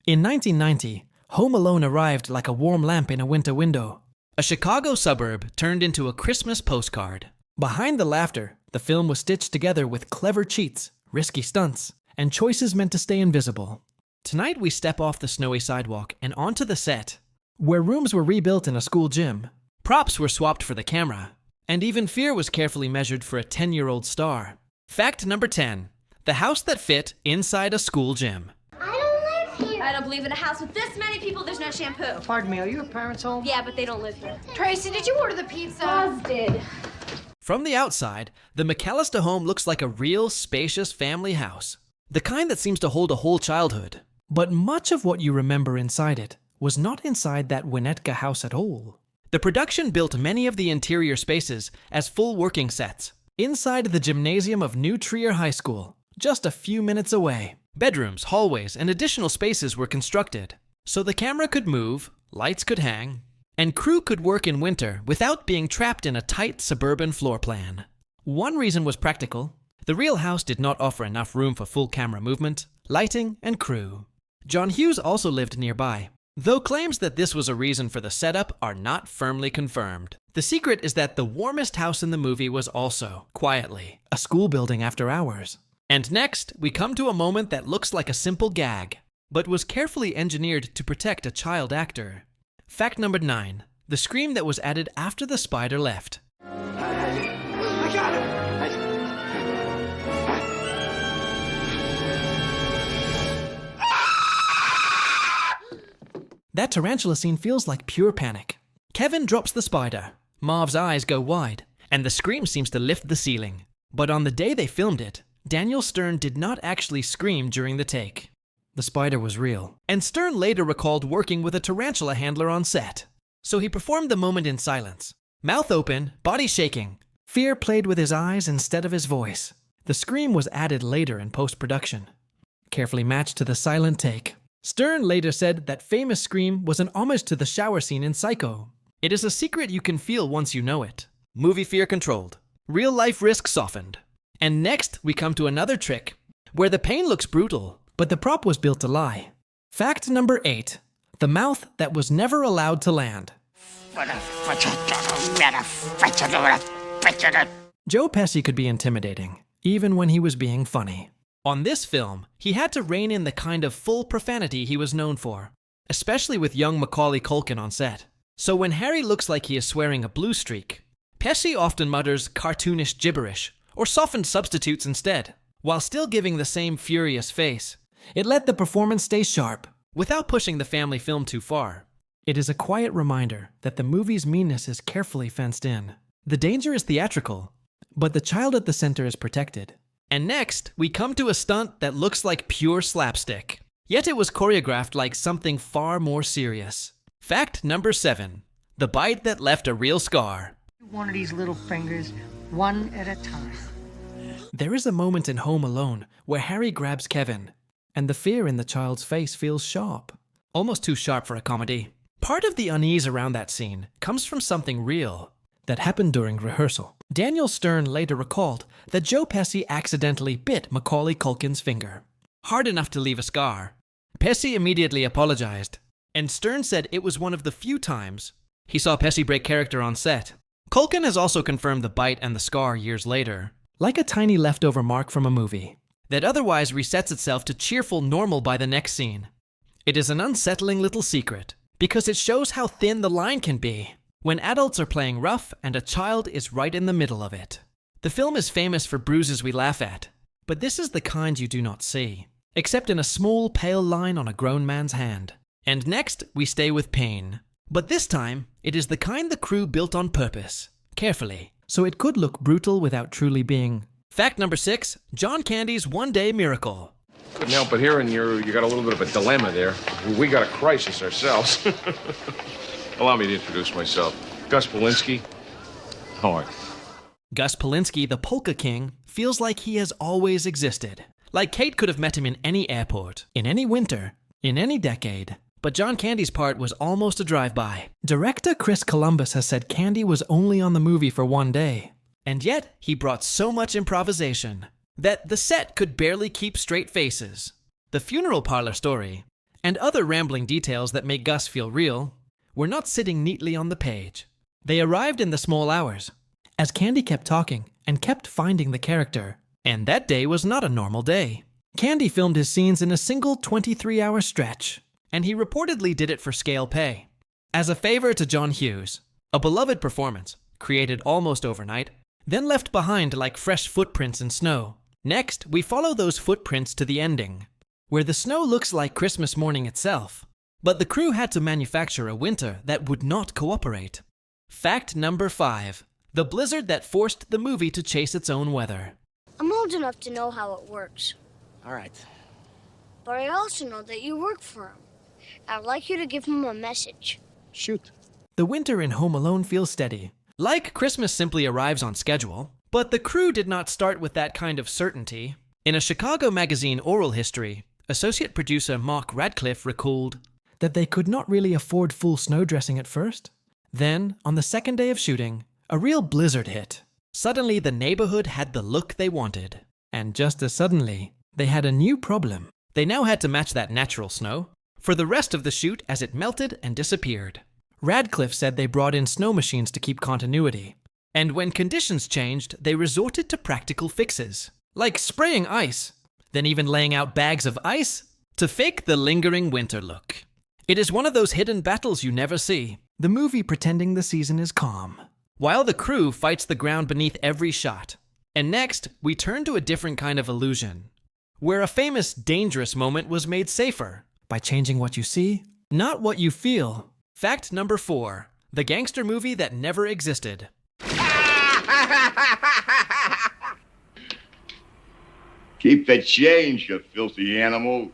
In 1990, Home Alone arrived like a warm lamp in a winter window. A Chicago suburb turned into a Christmas postcard. Behind the laughter, the film was stitched together with clever cheats, risky stunts, and choices meant to stay invisible. Tonight we step off the snowy sidewalk and onto the set, where rooms were rebuilt in a school gym, props were swapped for the camera, and even fear was carefully measured for a 10-year-old star. Fact number 10. The house that fit inside a school gym. I don't believe in a house with this many people, there's no shampoo. Pardon me, are your parents home? Yeah, but they don't live here. Tracy, did you order the pizza? Oz did. From the outside, the McCallister home looks like a real, spacious family house. The kind that seems to hold a whole childhood. But much of what you remember inside it was not inside that Winnetka house at all. The production built many of the interior spaces as full working sets, inside the gymnasium of New Trier High School, just a few minutes away. Bedrooms, hallways, and additional spaces were constructed, so the camera could move, lights could hang, and crew could work in winter without being trapped in a tight suburban floor plan. One reason was practical. The real house did not offer enough room for full camera movement, lighting, and crew. John Hughes also lived nearby, though claims that this was a reason for the setup are not firmly confirmed. The secret is that the warmest house in the movie was also, quietly, a school building after hours. And next, we come to a moment that looks like a simple gag, but was carefully engineered to protect a child actor. Fact number 9. The scream that was added after the spider left. I got him! That tarantula scene feels like pure panic. Kevin drops the spider, Marv's eyes go wide, and the scream seems to lift the ceiling. But on the day they filmed it, Daniel Stern did not actually scream during the take. The spider was real. And Stern later recalled working with a tarantula handler on set. So he performed the moment in silence. Mouth open, body shaking. Fear played with his eyes instead of his voice. The scream was added later in post-production, carefully matched to the silent take. Stern later said that famous scream was an homage to the shower scene in Psycho. It is a secret you can feel once you know it. Movie fear controlled. Real life risk softened. And next, we come to another trick, where the pain looks brutal, but the prop was built to lie. Fact number 8. The mouth that was never allowed to land. Joe Pesci could be intimidating, even when he was being funny. On this film, he had to rein in the kind of full profanity he was known for, especially with young Macaulay Culkin on set. So when Harry looks like he is swearing a blue streak, Pesci often mutters cartoonish gibberish, or softened substitutes instead, while still giving the same furious face. It let the performance stay sharp, without pushing the family film too far. It is a quiet reminder that the movie's meanness is carefully fenced in. The danger is theatrical, but the child at the center is protected. And next, we come to a stunt that looks like pure slapstick. Yet it was choreographed like something far more serious. Fact number 7. The bite that left a real scar. One of these little fingers, one at a time. There is a moment in Home Alone where Harry grabs Kevin, and the fear in the child's face feels sharp. Almost too sharp for a comedy. Part of the unease around that scene comes from something real that happened during rehearsal. Daniel Stern later recalled that Joe Pesci accidentally bit Macaulay Culkin's finger, hard enough to leave a scar. Pesci immediately apologized, and Stern said it was one of the few times he saw Pesci break character on set. Culkin has also confirmed the bite and the scar years later, like a tiny leftover mark from a movie, that otherwise resets itself to cheerful normal by the next scene. It is an unsettling little secret, because it shows how thin the line can be when adults are playing rough and a child is right in the middle of it. The film is famous for bruises we laugh at, but this is the kind you do not see, except in a small pale line on a grown man's hand. And next, we stay with pain. But this time, it is the kind the crew built on purpose, carefully, so it could look brutal without truly being. Fact number 6, John Candy's one-day miracle. Couldn't help but hearing you got a little bit of a dilemma there. We got a crisis ourselves. Allow me to introduce myself. Gus Polinski. How are you? Gus Polinski, the Polka King, feels like he has always existed. Like Kate could have met him in any airport, in any winter, in any decade. But John Candy's part was almost a drive-by. Director Chris Columbus has said Candy was only on the movie for one day. And yet, he brought so much improvisation that the set could barely keep straight faces. The funeral parlor story, and other rambling details that make Gus feel real were not sitting neatly on the page. They arrived in the small hours, as Candy kept talking and kept finding the character. And that day was not a normal day. Candy filmed his scenes in a single 23-hour stretch, and he reportedly did it for scale pay. As a favor to John Hughes, a beloved performance, created almost overnight, then left behind like fresh footprints in snow. Next, we follow those footprints to the ending, where the snow looks like Christmas morning itself, but the crew had to manufacture a winter that would not cooperate. Fact number 5. The blizzard that forced the movie to chase its own weather. I'm old enough to know how it works. All right. But I also know that you work for him. I'd like you to give him a message. Shoot. The winter in Home Alone feels steady. Like Christmas simply arrives on schedule, but the crew did not start with that kind of certainty. In a Chicago magazine oral history, associate producer Mark Radcliffe recalled that they could not really afford full snow dressing at first. Then, on the second day of shooting, a real blizzard hit. Suddenly, the neighborhood had the look they wanted. And just as suddenly, they had a new problem. They now had to match that natural snow for the rest of the shoot as it melted and disappeared. Radcliffe said they brought in snow machines to keep continuity. And when conditions changed, they resorted to practical fixes, like spraying ice, then even laying out bags of ice to fake the lingering winter look. It is one of those hidden battles you never see, the movie pretending the season is calm, while the crew fights the ground beneath every shot. And next, we turn to a different kind of illusion, where a famous dangerous moment was made safer by changing what you see, not what you feel. Fact number 4. The gangster movie that never existed. Keep the change, you filthy animal.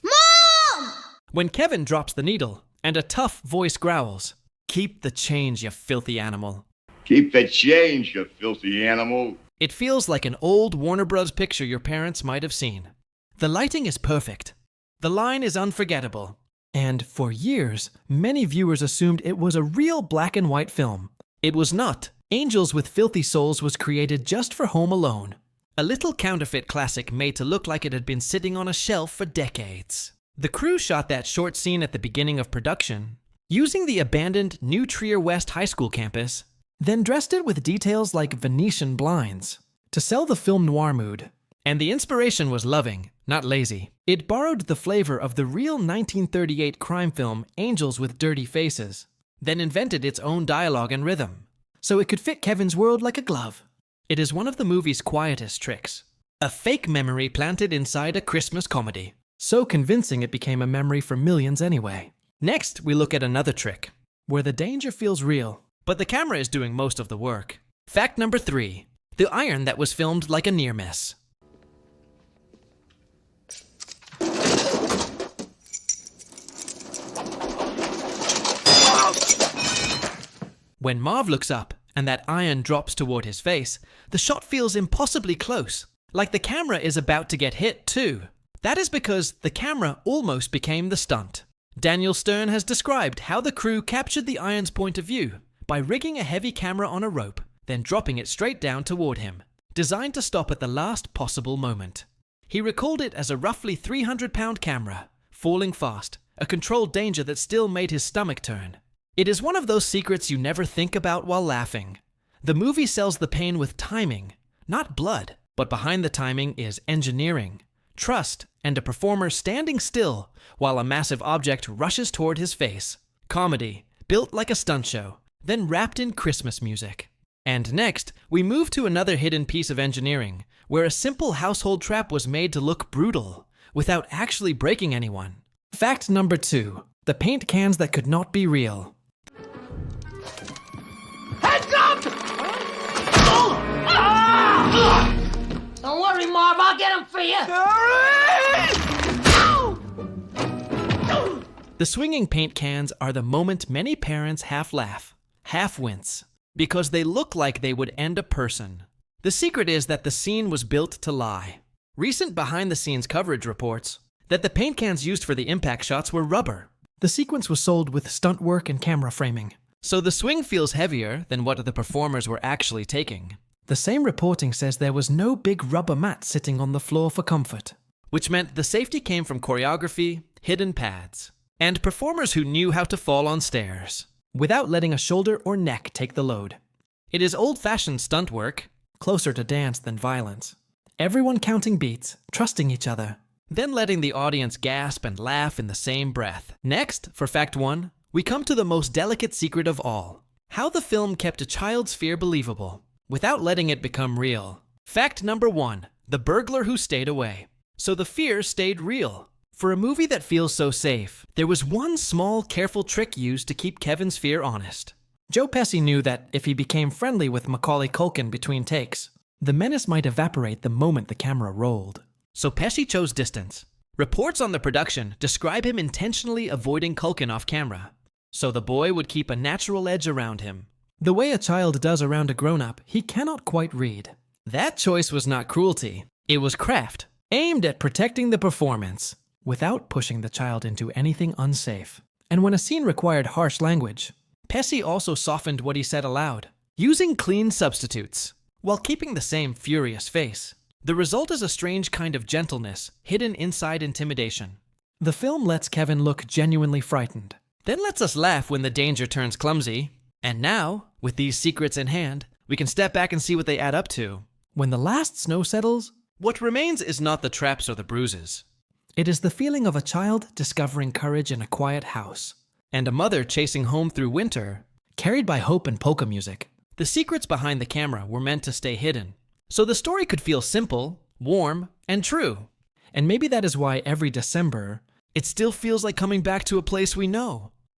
Mom! When Kevin drops the needle and a tough voice growls, "Keep the change, you filthy animal." Keep the change, you filthy animal. It feels like an old Warner Bros. Picture your parents might have seen. The lighting is perfect. The line is unforgettable. And for years, many viewers assumed it was a real black and white film. It was not. Angels with Filthy Souls was created just for Home Alone. A little counterfeit classic made to look like it had been sitting on a shelf for decades. The crew shot that short scene at the beginning of production, using the abandoned New Trier West High School campus, then dressed it with details like Venetian blinds to sell the film noir mood. And the inspiration was loving, not lazy. It borrowed the flavor of the real 1938 crime film Angels with Dirty Faces, then invented its own dialogue and rhythm, so it could fit Kevin's world like a glove. It is one of the movie's quietest tricks. A fake memory planted inside a Christmas comedy. So convincing it became a memory for millions anyway. Next, we look at another trick, where the danger feels real, but the camera is doing most of the work. Fact number 3. The iron that was filmed like a near miss. When Marv looks up and that iron drops toward his face, the shot feels impossibly close, like the camera is about to get hit too. That is because the camera almost became the stunt. Daniel Stern has described how the crew captured the iron's point of view by rigging a heavy camera on a rope, then dropping it straight down toward him, designed to stop at the last possible moment. He recalled it as a roughly 300-pound camera, falling fast, a controlled danger that still made his stomach turn. It is one of those secrets you never think about while laughing. The movie sells the pain with timing, not blood, but behind the timing is engineering, trust, and a performer standing still while a massive object rushes toward his face. Comedy, built like a stunt show, then wrapped in Christmas music. And next, we move to another hidden piece of engineering, where a simple household trap was made to look brutal, without actually breaking anyone. Fact number 2. The paint cans that could not be real. Heads up! Oh! Ah! Don't worry, Marv. I'll get him for you. The swinging paint cans are the moment many parents half laugh, half wince, because they look like they would end a person. The secret is that the scene was built to lie. Recent behind-the-scenes coverage reports that the paint cans used for the impact shots were rubber. The sequence was sold with stunt work and camera framing, so the swing feels heavier than what the performers were actually taking. The same reporting says there was no big rubber mat sitting on the floor for comfort. which meant the safety came from choreography, hidden pads, and performers who knew how to fall on stairs, without letting a shoulder or neck take the load. It is old-fashioned stunt work, closer to dance than violence. Everyone counting beats, trusting each other, then letting the audience gasp and laugh in the same breath. Next, for fact 1, we come to the most delicate secret of all. How the film kept a child's fear believable, without letting it become real. Fact number 1, the burglar who stayed away. So the fear stayed real. For a movie that feels so safe, there was one small, careful trick used to keep Kevin's fear honest. Joe Pesci knew that if he became friendly with Macaulay Culkin between takes, the menace might evaporate the moment the camera rolled. So Pesci chose distance. Reports on the production describe him intentionally avoiding Culkin off camera, so the boy would keep a natural edge around him, the way a child does around a grown-up he cannot quite read. That choice was not cruelty, it was craft, aimed at protecting the performance, without pushing the child into anything unsafe. And when a scene required harsh language, Pesci also softened what he said aloud, using clean substitutes, while keeping the same furious face. The result is a strange kind of gentleness hidden inside intimidation. The film lets Kevin look genuinely frightened, then lets us laugh when the danger turns clumsy. And now, with these secrets in hand, we can step back and see what they add up to. When the last snow settles, what remains is not the traps or the bruises. It is the feeling of a child discovering courage in a quiet house, and a mother chasing home through winter, carried by hope and polka music. The secrets behind the camera were meant to stay hidden, so the story could feel simple, warm, and true. And maybe that is why every December, it still feels like coming back to a place we know.